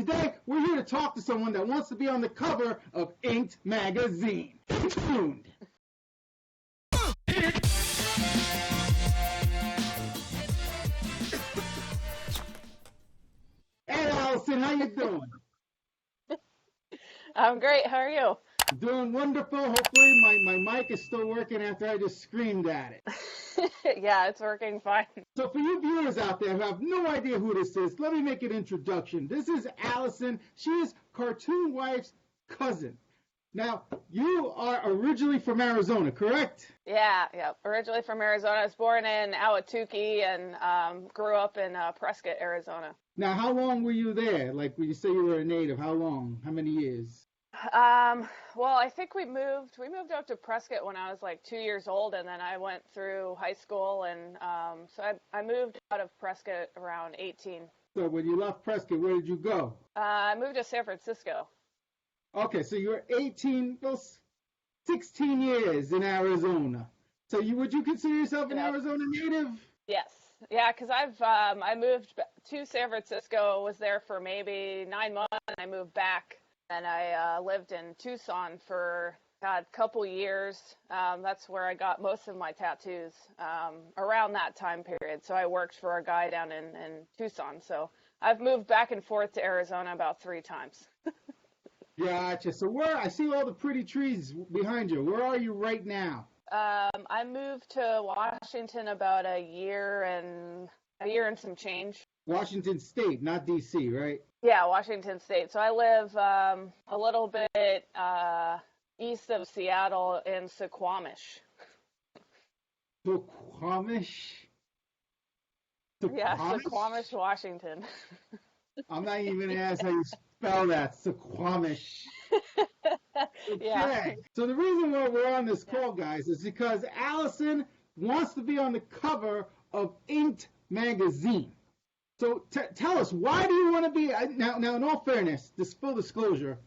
today we're here to talk to someone that wants to be on the cover of Inked magazine. Stay tuned. Hey, Allison, how you doing? I'm great. How are you? Doing wonderful. Hopefully my mic is still working after I just screamed at it. Yeah, it's working fine. So for you viewers out there who have no idea who this is, let me make an introduction. This is Allison. She is Cartoon Wife's cousin. Now, you are originally from Arizona, correct? Yeah. Originally from Arizona. I was born in Ahwatukee and grew up in Prescott, Arizona. Now, how long were you there? Like, when you say you were a native, how long? How many years? Well, I think we moved up to Prescott when I was like 2 years old, and then I went through high school, and so I moved out of Prescott around 18. So when you left Prescott, where did you go? I moved to San Francisco. Okay, so you were 18, well, 16 years in Arizona. So would you consider yourself an Yep. Arizona native? Yes. Yeah, because I moved to San Francisco, was there for maybe 9 months, and I moved back, and I lived in Tucson for a couple years. That's where I got most of my tattoos around that time period. So I worked for a guy down in Tucson. So I've moved back and forth to Arizona about 3 times. Gotcha. So I see all the pretty trees behind you. Where are you right now? I moved to Washington about a year and some change. Washington State, not D.C., right? Yeah, Washington State. So I live a little bit east of Seattle in Suquamish. Suquamish? Yeah, Suquamish? Suquamish, Washington. I'm not even going to ask how you spell that, Suquamish. Yeah. Okay. So the reason why we're on this call, guys, is because Allison wants to be on the cover of Inked magazine. So tell us, why do you want to be? Now, in all fairness, this full disclosure,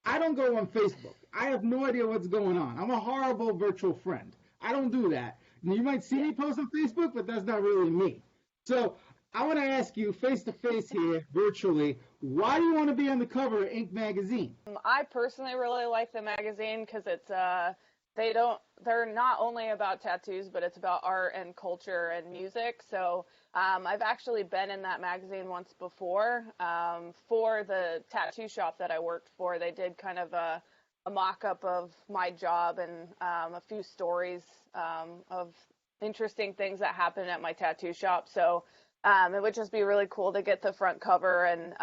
I don't go on Facebook. I have no idea what's going on. I'm a horrible virtual friend. I don't do that. You might see me post on Facebook, but that's not really me. So I want to ask you face to face here, virtually, why do you want to be on the cover of Ink magazine? I personally really like the magazine because it's they're not only about tattoos, but it's about art and culture and music. So I've actually been in that magazine once before for the tattoo shop that I worked for. They did kind of a mock-up of my job and a few stories of interesting things that happened at my tattoo shop. So it would just be really cool to get the front cover, and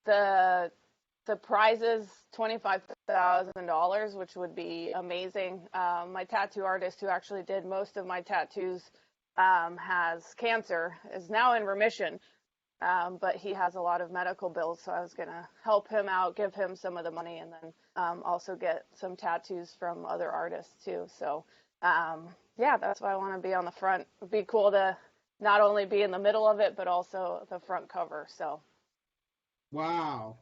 the prize is $25,000, which would be amazing. My tattoo artist, who actually did most of my tattoos, has cancer, is now in remission, but he has a lot of medical bills, so I was going to help him out, give him some of the money, and then also get some tattoos from other artists too. So yeah, that's why I want to be on the front. It'd be cool to not only be in the middle of it, but also the front cover. So Wow.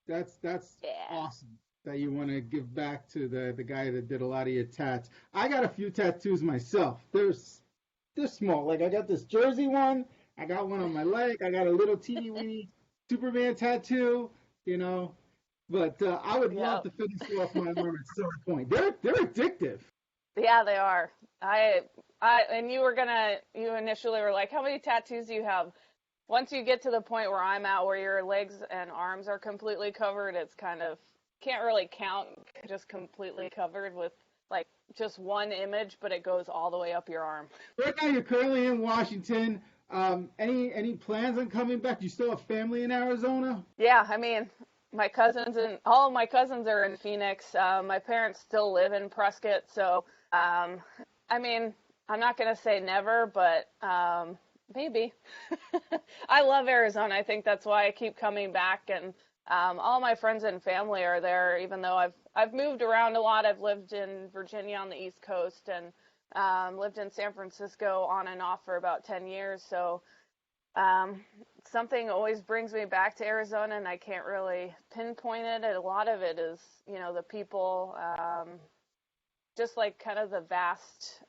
That's yeah. awesome that you want to give back to the guy that did a lot of your tats. I got a few tattoos myself. They're small. Like I got this Jersey one. I got one on my leg. I got a little teeny weeny Superman tattoo. But I would love to finish off my arm at some point. They're addictive. Yeah, they are. And you initially were like, how many tattoos do you have? Once you get to the point where I'm at, where your legs and arms are completely covered, it's kind of, can't really count, just completely covered with like just one image, but it goes all the way up your arm. Right now, you're currently in Washington. Any plans on coming back? Do you still have family in Arizona? Yeah, I mean, all of my cousins are in Phoenix. My parents still live in Prescott, so I mean, I'm not gonna say never, but maybe. I love Arizona. I think that's why I keep coming back, and all my friends and family are there. Even though I've moved around a lot. I've lived in Virginia on the East Coast, and lived in San Francisco on and off for about 10 years. So something always brings me back to Arizona, and I can't really pinpoint it. A lot of it is, the people, just like kind of the vast,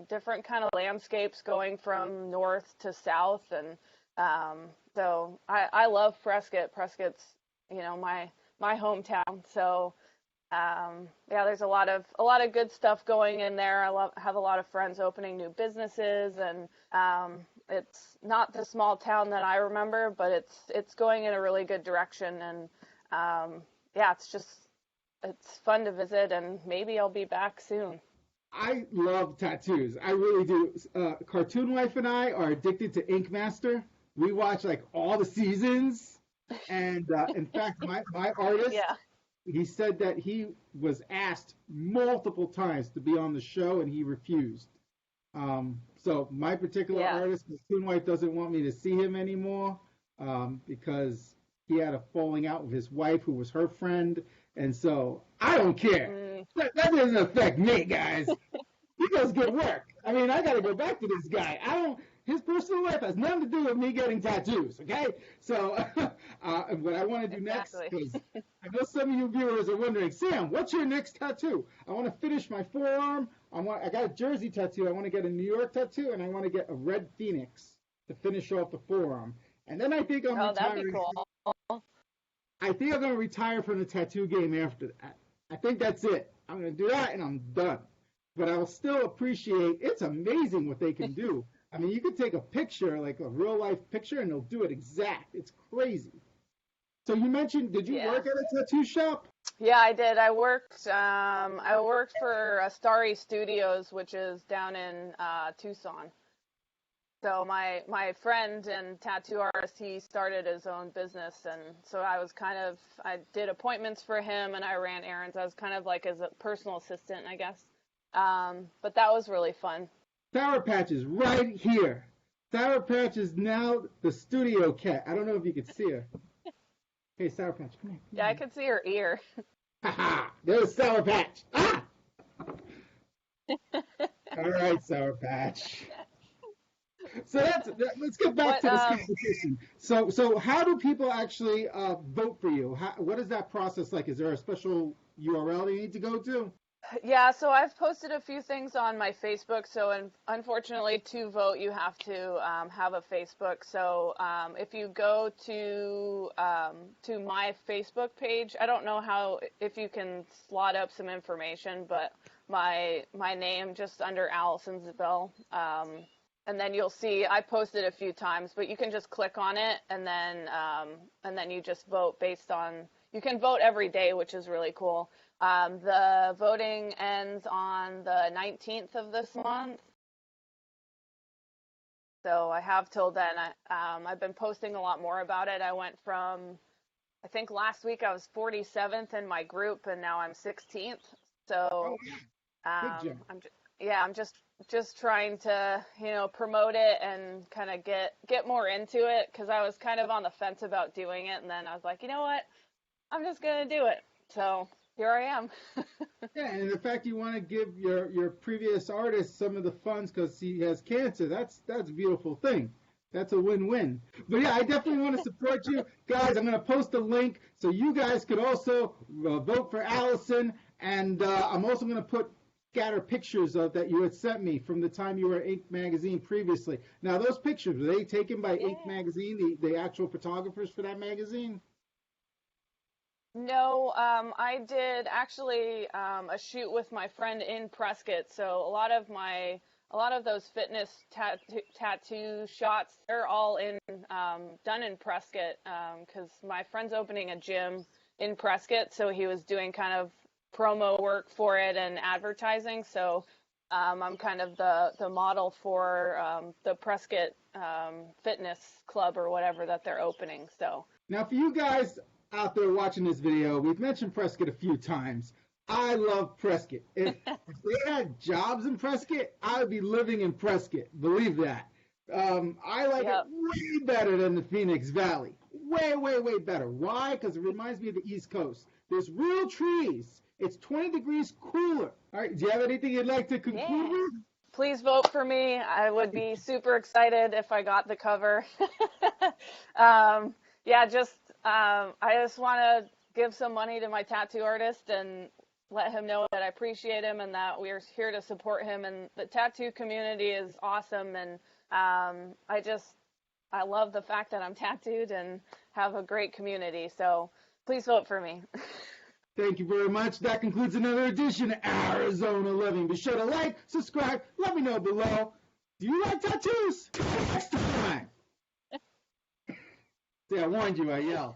different kind of landscapes going from north to south, and So I love Prescott. Prescott's, my hometown. So yeah, there's a lot of good stuff going in there. Have a lot of friends opening new businesses, and it's not the small town that I remember, but it's going in a really good direction. And yeah, it's fun to visit, and maybe I'll be back soon. I love tattoos. I really do. Cartoon Wife and I are addicted to Ink Master. We watch like all the seasons. And in fact, my artist, Yeah. he said that he was asked multiple times to be on the show and he refused. So my particular Yeah. artist, Cartoon Wife, doesn't want me to see him anymore because he had a falling out with his wife, who was her friend. And so I don't care. Mm. That doesn't affect me, guys. He does good work. I mean, I got to go back to this guy. His personal life has nothing to do with me getting tattoos, okay? So what I want to do next, Exactly. because I know some of you viewers are wondering, Sam, what's your next tattoo? I want to finish my forearm. I got a Jersey tattoo. I want to get a New York tattoo, and I want to get a red phoenix to finish off the forearm. And then I think I'm Oh, that'd retiring. be cool. I think I'm going to retire from the tattoo game after that. I think that's it. I'm going to do that, and I'm done. But I will still appreciate, it's amazing what they can do. I mean, you could take a picture, like a real life picture, and they'll do it exact. It's crazy. So you mentioned, did you work at a tattoo shop? Yeah, I did. I worked for Starry Studios, which is down in Tucson. So my friend and tattoo artist, he started his own business, and so I did appointments for him and I ran errands. I was kind of like as a personal assistant, I guess. But that was really fun. Sour Patch is right here. Sour Patch is now the studio cat. I don't know if you can see her. Hey, Sour Patch, come here. Yeah, I could see her ear. Ha! There's Sour Patch. Ah! All right, Sour Patch. So let's get back to this competition. So how do people actually vote for you? What is that process like? Is there a special URL they need to go to? Yeah, so I've posted a few things on my Facebook. So unfortunately, to vote, you have to have a Facebook. So if you go to my Facebook page, I don't know if you can slot up some information, but my name just under Allison Zabel. And then you'll see I posted a few times, but you can just click on it and then you just vote based on. You can vote every day, which is really cool. The voting ends on the 19th of this month. So I have till then. I've been posting a lot more about it. I went from, I think last week I was 47th in my group, and now I'm 16th. So I'm just trying to, promote it and kind of get more into it, because I was kind of on the fence about doing it, and then I was like, you know what? I'm just going to do it. So here I am. Yeah, and the fact you want to give your previous artist some of the funds because he has cancer, that's a beautiful thing. That's a win-win. But yeah, I definitely want to support you. Guys, I'm going to post a link so you guys could also vote for Allison. And I'm also going to scatter pictures of that you had sent me from the time you were at Ink Magazine previously. Now, those pictures, were they taken by Ink Magazine, the actual photographers for that magazine? No, I did actually a shoot with my friend in Prescott. So a lot of those fitness tattoo shots, they're all done in Prescott, because my friend's opening a gym in Prescott, so he was doing kind of promo work for it and advertising. So I'm kind of the model for the Prescott fitness club or whatever that they're opening. So now, for you guys out there watching this video, we've mentioned Prescott a few times. I love Prescott. If they had jobs in Prescott, I would be living in Prescott. Believe that. I like it way better than the Phoenix Valley. Way, way, way better. Why? Because it reminds me of the East Coast. There's real trees. It's 20 degrees cooler. All right. Do you have anything you'd like to conclude with? Please vote for me. I would be super excited if I got the cover. I just want to give some money to my tattoo artist and let him know that I appreciate him and that we're here to support him. And the tattoo community is awesome. And I I love the fact that I'm tattooed and have a great community. So please vote for me. Thank you very much. That concludes another edition of Arizona Living. Be sure to like, subscribe, let me know below. Do you like tattoos? Next time. See, I warned you, I yelled.